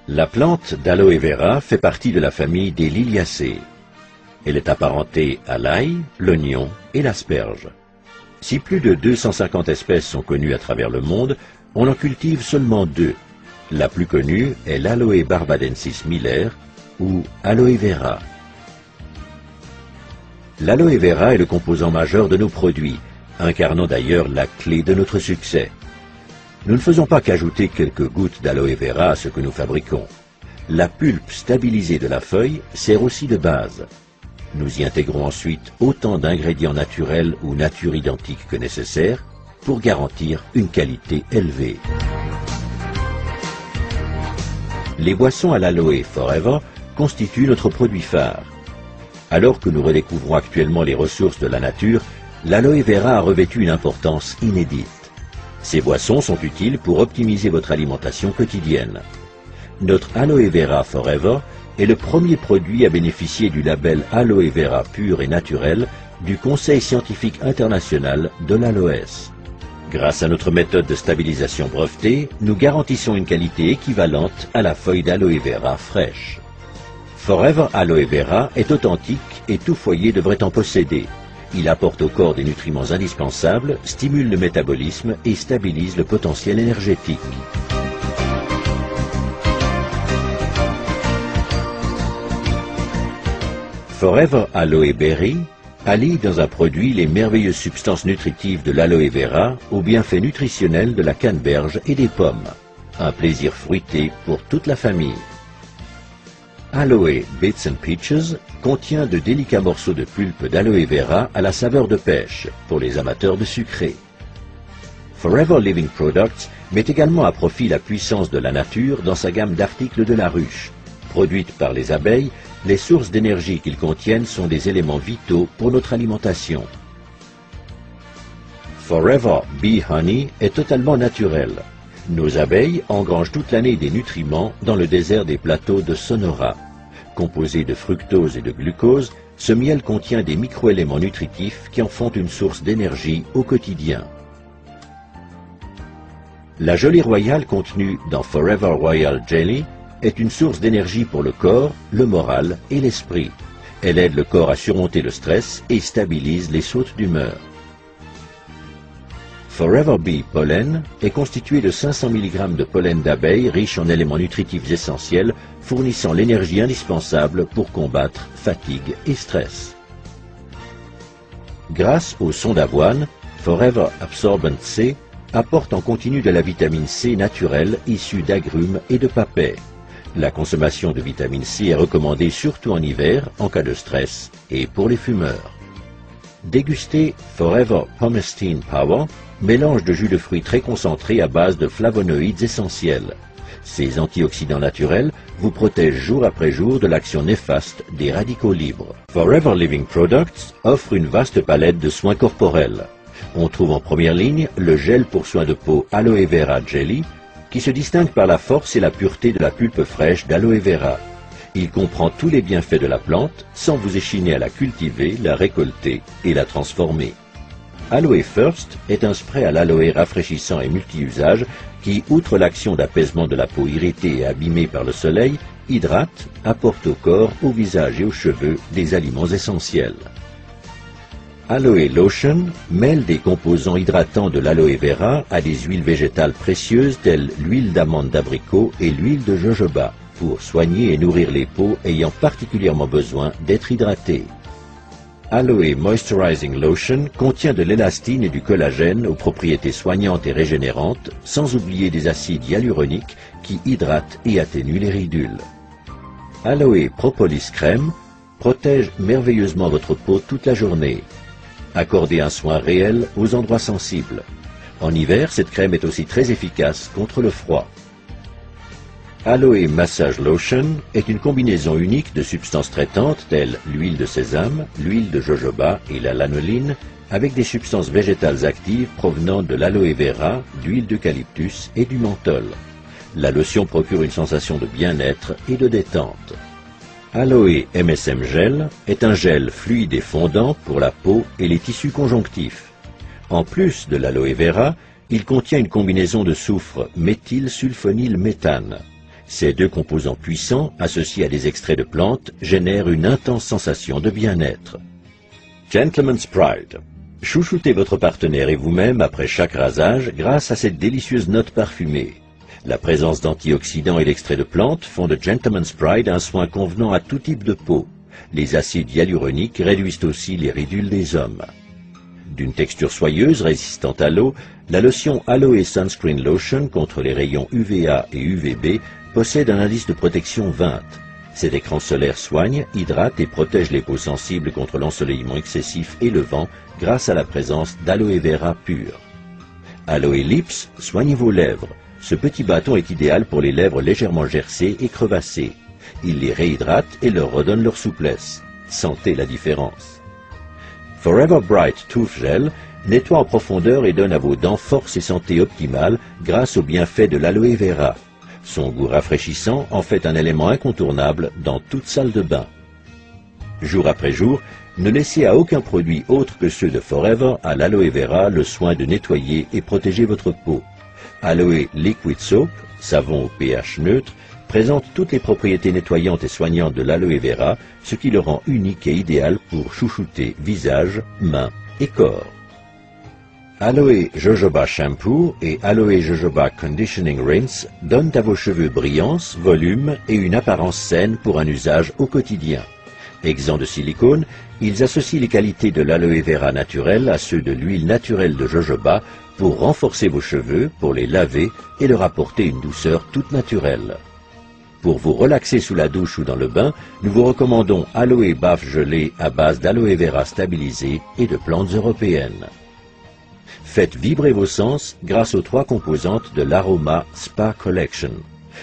La plante d'aloe vera fait partie de la famille des Liliacées. Elle est apparentée à l'ail, l'oignon et l'asperge. Si plus de 250 espèces sont connues à travers le monde, on en cultive seulement 2. La plus connue est l'Aloe barbadensis Miller ou aloe vera. L'aloe vera est le composant majeur de nos produits, incarnant d'ailleurs la clé de notre succès. Nous ne faisons pas qu'ajouter quelques gouttes d'aloe vera à ce que nous fabriquons. La pulpe stabilisée de la feuille sert aussi de base. Nous y intégrons ensuite autant d'ingrédients naturels ou nature identiques que nécessaire pour garantir une qualité élevée. Les boissons à l'aloe Forever constituent notre produit phare. Alors que nous redécouvrons actuellement les ressources de la nature, l'aloe vera a revêtu une importance inédite. Ces boissons sont utiles pour optimiser votre alimentation quotidienne. Notre aloe vera Forever est le premier produit à bénéficier du label Aloe Vera pur et naturel du Conseil scientifique international de l'aloès. Grâce à notre méthode de stabilisation brevetée, nous garantissons une qualité équivalente à la feuille d'aloe vera fraîche. Forever Aloe Vera est authentique et tout foyer devrait en posséder. Il apporte au corps des nutriments indispensables, stimule le métabolisme et stabilise le potentiel énergétique. Forever Aloe Berry allie dans un produit les merveilleuses substances nutritives de l'aloe vera aux bienfaits nutritionnels de la canneberge et des pommes. Un plaisir fruité pour toute la famille. Aloe Bits and Peaches contient de délicats morceaux de pulpe d'aloe vera à la saveur de pêche pour les amateurs de sucré. Forever Living Products met également à profit la puissance de la nature dans sa gamme d'articles de la ruche. Produites par les abeilles, les sources d'énergie qu'ils contiennent sont des éléments vitaux pour notre alimentation. Forever Bee Honey est totalement naturel. Nos abeilles engrangent toute l'année des nutriments dans le désert des plateaux de Sonora. Composé de fructose et de glucose, ce miel contient des microéléments nutritifs qui en font une source d'énergie au quotidien. La gelée royale contenue dans Forever Royal Jelly est une source d'énergie pour le corps, le moral et l'esprit. Elle aide le corps à surmonter le stress et stabilise les sautes d'humeur. Forever Bee Pollen est constitué de 500 mg de pollen d'abeilles riche en éléments nutritifs essentiels fournissant l'énergie indispensable pour combattre fatigue et stress. Grâce au son d'avoine, Forever Absorbent C apporte en continu de la vitamine C naturelle issue d'agrumes et de papaies. La consommation de vitamine C est recommandée surtout en hiver, en cas de stress, et pour les fumeurs. Dégustez Forever Pomestine Power, mélange de jus de fruits très concentré à base de flavonoïdes essentiels. Ces antioxydants naturels vous protègent jour après jour de l'action néfaste des radicaux libres. Forever Living Products offre une vaste palette de soins corporels. On trouve en première ligne le gel pour soins de peau Aloe Vera Jelly, qui se distingue par la force et la pureté de la pulpe fraîche d'aloe vera. Il comprend tous les bienfaits de la plante sans vous échiner à la cultiver, la récolter et la transformer. Aloe First est un spray à l'aloe rafraîchissant et multi-usage qui, outre l'action d'apaisement de la peau irritée et abîmée par le soleil, hydrate, apporte au corps, au visage et aux cheveux des aliments essentiels. Aloe Lotion mêle des composants hydratants de l'aloe vera à des huiles végétales précieuses telles l'huile d'amande d'abricot et l'huile de jojoba pour soigner et nourrir les peaux ayant particulièrement besoin d'être hydratées. Aloe Moisturizing Lotion contient de l'élastine et du collagène aux propriétés soignantes et régénérantes, sans oublier des acides hyaluroniques qui hydratent et atténuent les ridules. Aloe Propolis Crème protège merveilleusement votre peau toute la journée. Accordez un soin réel aux endroits sensibles. En hiver, cette crème est aussi très efficace contre le froid. Aloe Massage Lotion est une combinaison unique de substances traitantes telles l'huile de sésame, l'huile de jojoba et la lanoline, avec des substances végétales actives provenant de l'aloe vera, d'huile d'eucalyptus et du menthol. La lotion procure une sensation de bien-être et de détente. Aloe MSM Gel est un gel fluide et fondant pour la peau et les tissus conjonctifs. En plus de l'aloe vera, il contient une combinaison de soufre méthylsulfonylméthane. Ces deux composants puissants, associés à des extraits de plantes, génèrent une intense sensation de bien-être. Gentleman's Pride. Chouchoutez votre partenaire et vous-même après chaque rasage grâce à cette délicieuse note parfumée. La présence d'antioxydants et d'extraits de plantes font de Gentleman's Pride un soin convenant à tout type de peau. Les acides hyaluroniques réduisent aussi les ridules des hommes. D'une texture soyeuse résistante à l'eau, la lotion Aloe Sunscreen Lotion contre les rayons UVA et UVB possède un indice de protection 20. Cet écran solaire soigne, hydrate et protège les peaux sensibles contre l'ensoleillement excessif et le vent grâce à la présence d'aloe vera pur. Aloe Lips, soignez vos lèvres. Ce petit bâton est idéal pour les lèvres légèrement gercées et crevassées. Il les réhydrate et leur redonne leur souplesse. Sentez la différence. Forever Bright Tooth Gel nettoie en profondeur et donne à vos dents force et santé optimale grâce aux bienfaits de l'aloe vera. Son goût rafraîchissant en fait un élément incontournable dans toute salle de bain. Jour après jour, ne laissez à aucun produit autre que ceux de Forever à l'aloe vera le soin de nettoyer et protéger votre peau. Aloe Liquid Soap, savon au pH neutre, présente toutes les propriétés nettoyantes et soignantes de l'aloe vera, ce qui le rend unique et idéal pour chouchouter visage, mains et corps. Aloe Jojoba Shampoo et Aloe Jojoba Conditioning Rinse donnent à vos cheveux brillance, volume et une apparence saine pour un usage au quotidien. Exempts de silicone, ils associent les qualités de l'aloe vera naturel à ceux de l'huile naturelle de jojoba pour renforcer vos cheveux, pour les laver et leur apporter une douceur toute naturelle. Pour vous relaxer sous la douche ou dans le bain, nous vous recommandons Aloe Baffe gelée à base d'aloe vera stabilisée et de plantes européennes. Faites vibrer vos sens grâce aux 3 composantes de l'Aroma Spa Collection.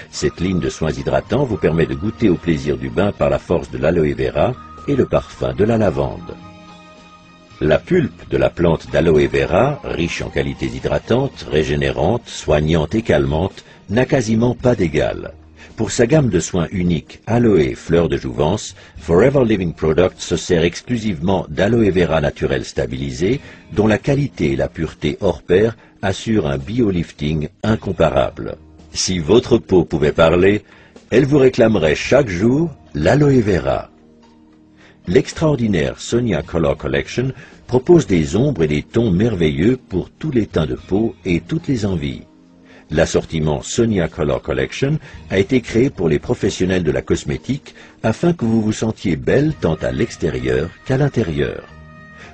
Cette ligne de soins hydratants vous permet de goûter au plaisir du bain par la force de l'aloe vera et le parfum de la lavande. La pulpe de la plante d'aloe vera, riche en qualités hydratantes, régénérantes, soignantes et calmantes, n'a quasiment pas d'égal. Pour sa gamme de soins uniques Aloe Fleur de Jouvence, Forever Living Products se sert exclusivement d'aloe vera naturel stabilisé, dont la qualité et la pureté hors pair assurent un biolifting incomparable. Si votre peau pouvait parler, elle vous réclamerait chaque jour l'aloe vera. L'extraordinaire Sonia Color Collection propose des ombres et des tons merveilleux pour tous les teints de peau et toutes les envies. L'assortiment Sonia Color Collection a été créé pour les professionnels de la cosmétique afin que vous vous sentiez belle tant à l'extérieur qu'à l'intérieur.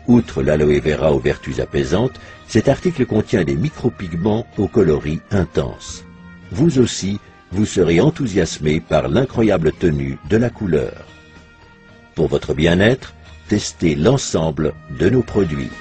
Outre l'aloe vera aux vertus apaisantes, cet article contient des micropigments aux coloris intenses. Vous aussi, vous serez enthousiasmé par l'incroyable tenue de la couleur. Pour votre bien-être, testez l'ensemble de nos produits.